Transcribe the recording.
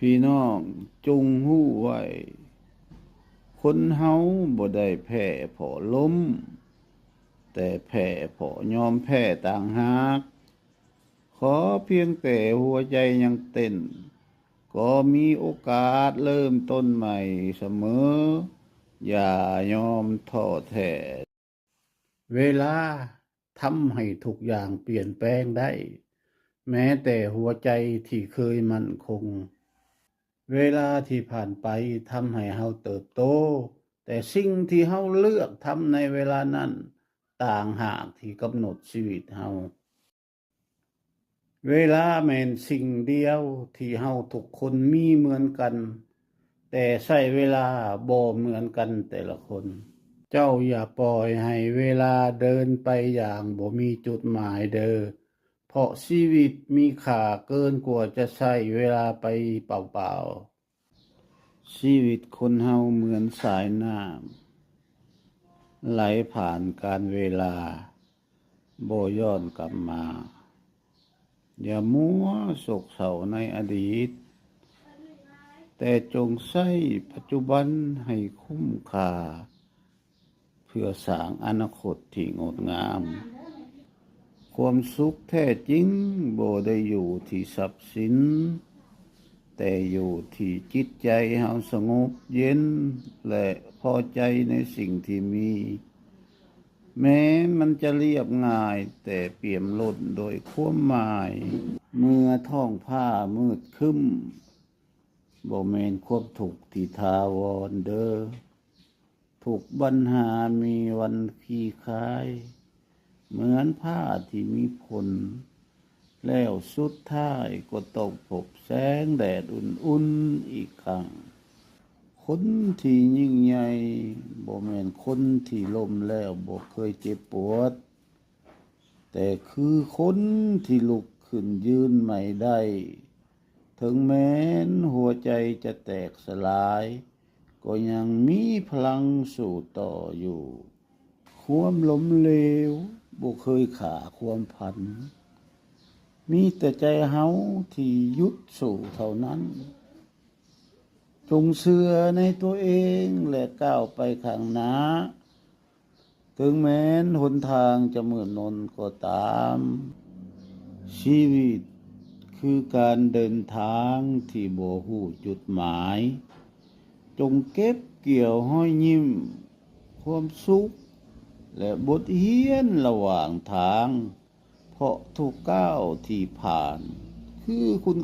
พี่น้องจงหู้ไว้คนเฮาบ่ได้แพ้เพราะล้มแต่แพ้เพราะยอมแพ้ต่างหากขอเพียงแต่หัวใจยังเต้นก็มีโอกาสเริ่มต้นใหม่เสมออย่ายอมท้อแท้เวลาทำให้ทุกอย่างเปลี่ยนแปลงได้แม้แต่หัวใจที่เคยมั่นคงเวลาที่ผ่านไปทำให้เฮาเติบโตแต่สิ่งที่เฮาเลือกทำในเวลานั้นต่างหากที่กำหนดชีวิตเฮาเวลาแม่นสิ่งเดียวที่เฮาทุกคนมีเหมือนกันแต่ใช้เวลาบ่เหมือนกันแต่ละคนเจ้าอย่าปล่อยให้เวลาเดินไปอย่างบ่มีจุดหมายเด้อเพราะชีวิตมีค่าเกินกว่าจะใช้เวลาไปเปล่าๆชีวิตคนเฮาเหมือนสายน้ำไหลผ่านกาลเวลาบ่ย้อนกลับมาอย่ามัวโศกเศร้าในอดีตแต่จงใช้ปัจจุบันให้คุ้มค่าเพื่อสร้างอนาคตที่งดงามความสุขแท้จริงบ่ได้อยู่ที่ทรัพย์สินแต่อยู่ที่จิตใจเฮาสงบเย็นและพอใจในสิ่งที่มีแม้มันจะเรียบง่ายแต่เปี่ยมล้นโดยความหมายเมื่อท้องผ้ามืดครึ้มบ่แม่นความทุกข์ที่ถาวรเด้อทุกปัญหามีวันคลี่คลายเหมือนผ้าที่มีผลแล้วสุดท้ายก็ต้องพบแสงแดดอุ่นๆอีกครั้งคนที่ยิ่งใหญ่บ่แม่นคนที่ล้มแล้วบ่เคยเจ็บปวดแต่คือคนที่ลุกขึ้นยืนใหม่ได้ถึงแม้นหัวใจจะแตกสลายก็ยังมีพลังสู้ต่ออยู่ความล้มเหลวบ่เคยฆ่าความพันมีแต่ใจเฮาที่หยุดสู้เท่านั้นจงเชื่อในตัวเองและก้าวไปข้างหน้าถึงแม้นหนทางจะมืดมนก็ตามชีวิตคือการเดินทางที่บ่ฮู้จุดหมายจงเก็บเกี่ยวห้อยยิ้มความสุขและบทเรียนระหว่างทางเพราะทุกก้าวที่ผ่านคือคุณ